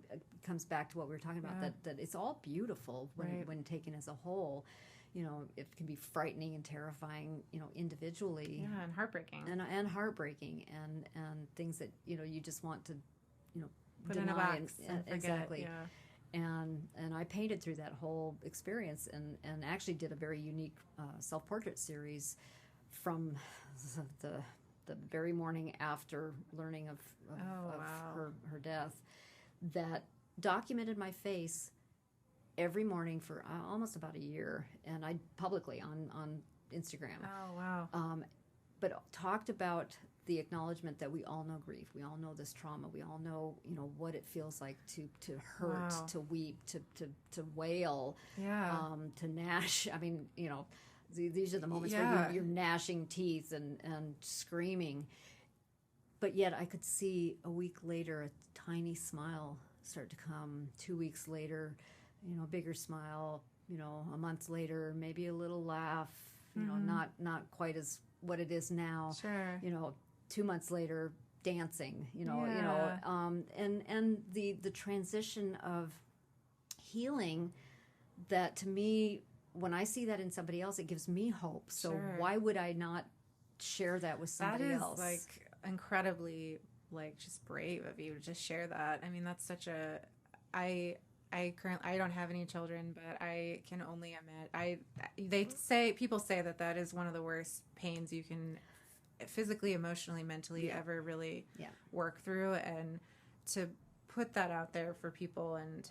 comes back to what we were talking about, that it's all beautiful when taken as a whole. It can be frightening and terrifying, individually. Yeah, and heartbreaking. And heartbreaking, and things that, you just want to, put deny in a box and forget. Exactly. Yeah. And I painted through that whole experience, and actually did a very unique self-portrait series from the very morning after learning of her death, that documented my face every morning for almost about a year, and I publicly on Instagram. Oh, wow. But talked about the acknowledgement that we all know grief, we all know this trauma, we all know what it feels like to hurt, to weep, to wail, to gnash. I mean, these are the moments where you're gnashing teeth and screaming. But yet I could see a week later a tiny smile start to come. 2 weeks later, a bigger smile. A month later, maybe a little laugh. Not quite as what it is now. Sure. 2 months later, dancing. And the transition of healing, that to me, when I see that in somebody else, it gives me hope. So why would I not share that with somebody else? That is incredibly just brave of you to just share that. I mean, that's such a I don't have any children, but I can only imagine. People say that is one of the worst pains you can physically, emotionally, mentally ever really work through, and to put that out there for people and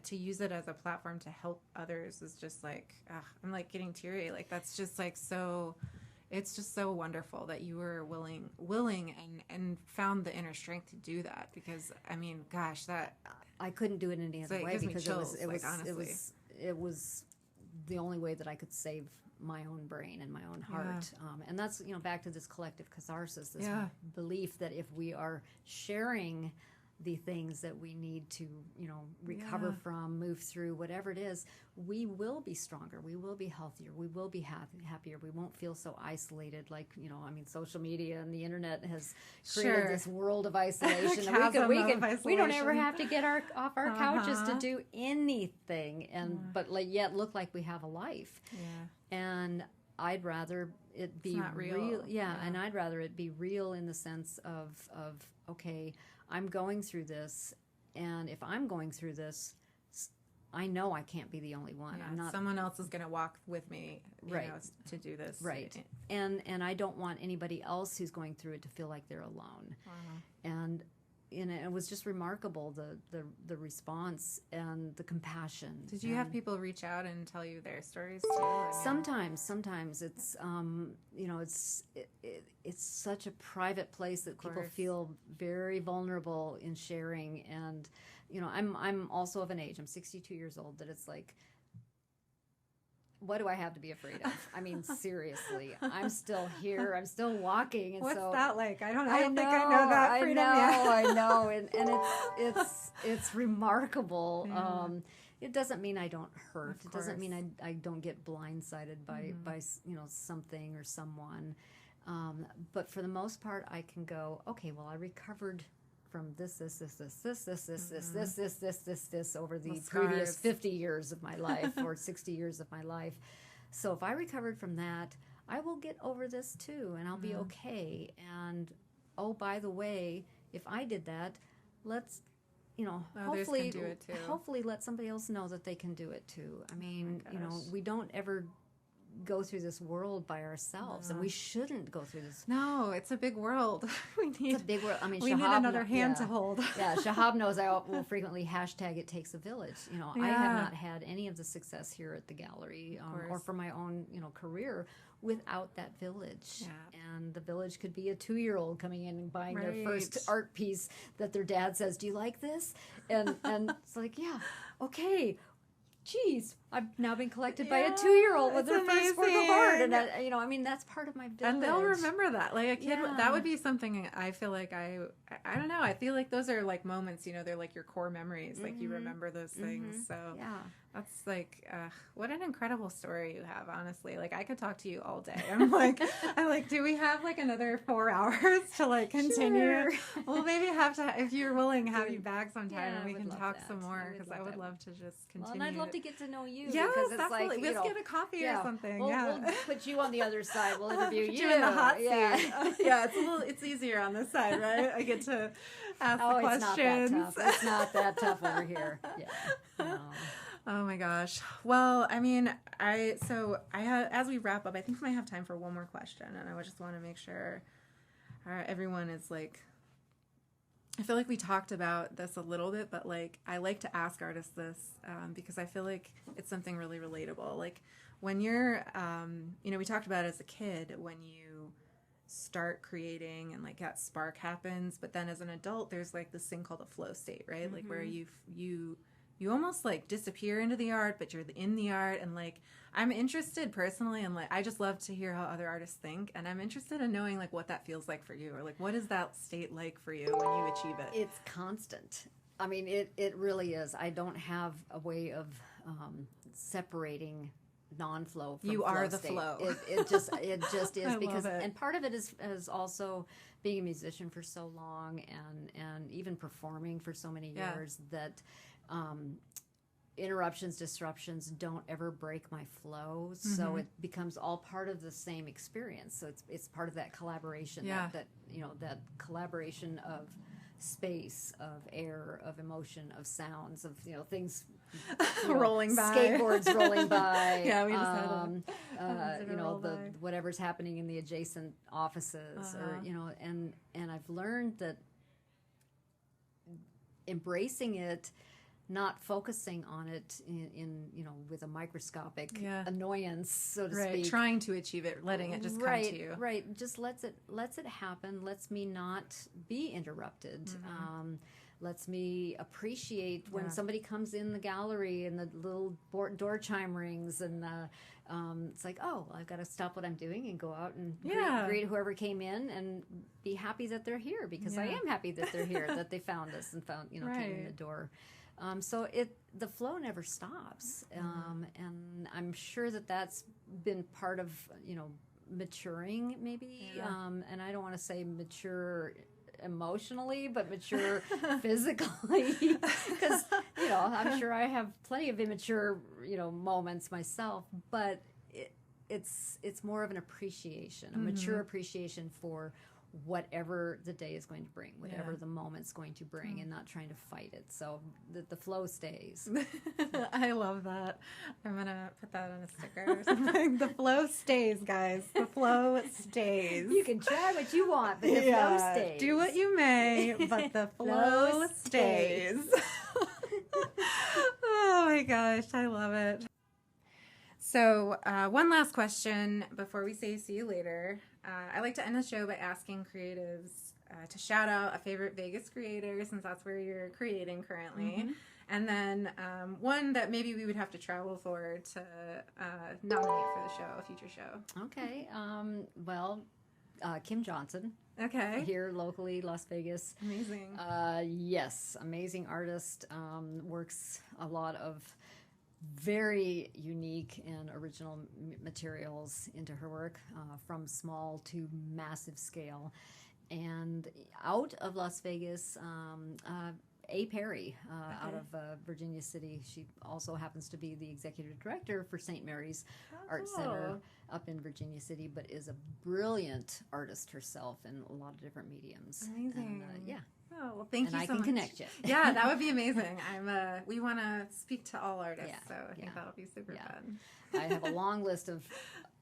to use it as a platform to help others is just I'm getting teary. That's just so. It's just so wonderful that you were willing and found the inner strength to do that, because I mean, gosh, that I couldn't do it any other way, because chills, it was the only way that I could save my own brain and my own heart. And that's, back to this collective catharsis, this belief that if we are sharing the things that we need to, recover from, move through, whatever it is, we will be stronger, we will be healthier, we will be happier, we won't feel so isolated. Social media and the internet has created this world of isolation. We don't ever have to get off our couches to do anything, but yet look like we have a life. And I'd rather it be real. And I'd rather it be real in the sense of okay, I'm going through this, and if I'm going through this, I know I can't be the only one. I'm not. Someone else is going to walk with me, to do this. Right. And I don't want anybody else who's going through it to feel like they're alone. And it was just remarkable, the response and the compassion. Did you have people reach out and tell you their stories too? Sometimes it's it's such a private place that people feel very vulnerable in sharing. And I'm also of an age, I'm 62 years old, that it's what do I have to be afraid of? I mean, seriously, I'm still here. I'm still walking. And what's so, that like? I don't think I know that freedom yet. I know. And it's remarkable. It doesn't mean I don't hurt. Of It doesn't course. mean I don't get blindsided by something or someone. But for the most part, I can go, okay, well, I recovered from this over the previous 50 years of my life or 60 years of my life. So if I recovered from that, I will get over this too, and I'll be okay. And oh, by the way, if I did that, let's, Others hopefully, can do it too. hopefully let somebody else know that they can do it too. I mean, we don't ever go through this world by ourselves, and we shouldn't go through this. No, it's a big world. It's a big world. I mean, we Shahab, need another hand to hold. Yeah, Shahab knows I will frequently hashtag it takes a village. I have not had any of the success here at the gallery or for my own, career without that village. Yeah. And the village could be a 2-year-old coming in and buying their first art piece that their dad says, "Do you like this?" And it's like, yeah, okay. Geez, I've now been collected by a 2-year-old with their first work of art, and that's part of my village. And they'll remember that, like a kid. That would be something I feel like I don't know. I feel like those are like moments, they're like your core memories. Like you remember those things. So that's like, what an incredible story you have. Honestly, like I could talk to you all day. I'm like, do we have like another 4 hours to like continue? Sure. We'll maybe have to, if you're willing, have you back sometime and we I can would talk love some that. more because I would love to just continue. Well, and I'd love to get to know you. Yes, because it's definitely. like, Let's get a coffee or something. We'll put you on the other side. We'll interview Put you in the hot seat. Yeah, it's easier on this side, right? I get to ask oh, the questions. It's not that tough. It's not that tough over here. Yeah. No. Oh my gosh. Well, I mean, as we wrap up, I think we might have time for one more question, and I just want to make sure everyone is like. I feel like we talked about this a little bit, but like I like to ask artists this because I feel like it's something really relatable. Like when you're, we talked about it as a kid when you start creating and like that spark happens, but then as an adult, there's like this thing called a flow state, right? Like where you almost like disappear into the art, but you're in the art. And like, I'm interested personally in like, I just love to hear how other artists think. And I'm interested in knowing like what that feels like for you, or like, what is that state like for you when you achieve it? It's constant. I mean, it really is. I don't have a way of separating non-flow from you flow are the state. flow. It just is. I because love it. And part of it is also being a musician for so long and even performing for so many years that interruptions, disruptions don't ever break my flow. So it becomes all part of the same experience. So it's part of that collaboration, that collaboration of space, of air, of emotion, of sounds, of things rolling by, skateboards rolling by. Yeah, we just had the whatever's happening in the adjacent offices, or and I've learned that embracing it, not focusing on it in with a microscopic annoyance, so to speak. Trying to achieve it, letting it just come to you. Right, just lets it happen. Lets me not be interrupted. Lets me appreciate when somebody comes in the gallery and the little door chime rings, and it's like, oh, I've got to stop what I'm doing and go out and greet whoever came in and be happy that they're here, because I am happy that they're here, that they found us and found came in the door. So the flow never stops, and I'm sure that's been part of maturing, maybe, and I don't want to say mature emotionally, but mature physically, because I'm sure I have plenty of immature moments myself, but it's more of an appreciation, a mature appreciation for whatever the day is going to bring, whatever the moment's going to bring, and not trying to fight it. So the flow stays. I love that. I'm going to put that on a sticker or something. The flow stays, guys. The flow stays. You can try what you want, but the flow stays. Do what you may, but the flow stays. Oh my gosh, I love it. So one last question before we say see you later. I like to end the show by asking creatives to shout out a favorite Vegas creator, since that's where you're creating currently. And then one that maybe we would have to travel for to nominate for the show, a future show. Okay. Well, Kim Johnson. Okay. Here locally, Las Vegas. Amazing. Yes, amazing artist. Works a lot of very unique and original materials into her work, from small to massive scale. And out of Las Vegas, A. Perry, out of Virginia City. She also happens to be the executive director for St. Mary's Art Center up in Virginia City, but is a brilliant artist herself in a lot of different mediums. Amazing. And, yeah. Oh, well, thank you I so can much. connect you. Yeah, that would be amazing. We want to speak to all artists, so I think that'll be super fun. I have a long list of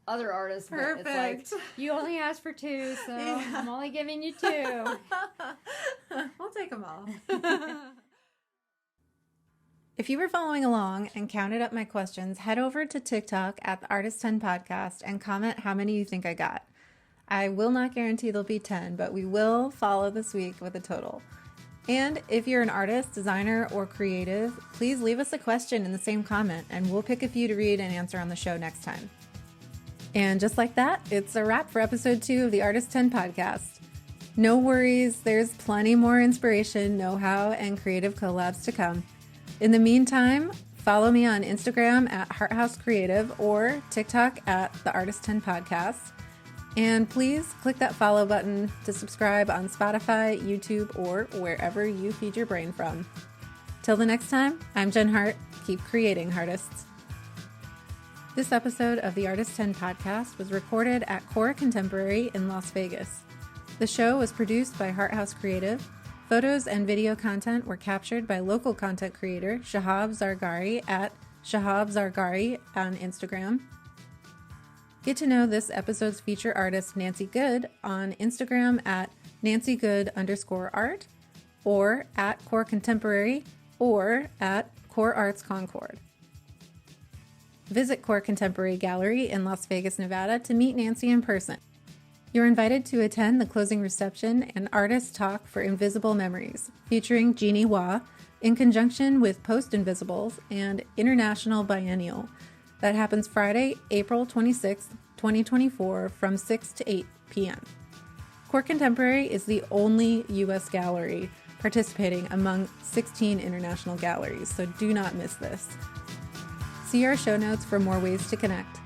other artists, but Perfect. it's like, you only asked for 2, so I'm only giving you 2. We'll take them all. If you were following along and counted up my questions, head over to TikTok at the Artist 10 Podcast and comment how many you think I got. I will not guarantee there'll be 10, but we will follow this week with a total. And if you're an artist, designer, or creative, please leave us a question in the same comment and we'll pick a few to read and answer on the show next time. And just like that, it's a wrap for episode 2 of the Artist 10 Podcast. No worries, there's plenty more inspiration, know-how, and creative collabs to come. In the meantime, follow me on Instagram at Hearthouse Creative or TikTok at the Artist 10 Podcast. And please click that follow button to subscribe on Spotify, YouTube, or wherever you feed your brain from. Till the next time, I'm Jenn Hart. Keep creating, artists. This episode of the Artist 10 Podcast was recorded at Core Contemporary in Las Vegas. The show was produced by Hearthouse Creative. Photos and video content were captured by local content creator Shahab Zargari at Shahab Zargari on Instagram. Get to know this episode's feature artist Nancy Good on Instagram at nancygood_art or at Core Contemporary or at Core Arts Concord. Visit Core Contemporary Gallery in Las Vegas, Nevada to meet Nancy in person. You're invited to attend the closing reception and artist talk for Invisible Memories, featuring Jeannie Hua, in conjunction with Post Invisibles and International Biennial. That happens Friday, April 26th, 2024, from 6 to 8 p.m. Core Contemporary is the only U.S. gallery participating among 16 international galleries, so do not miss this. See our show notes for more ways to connect.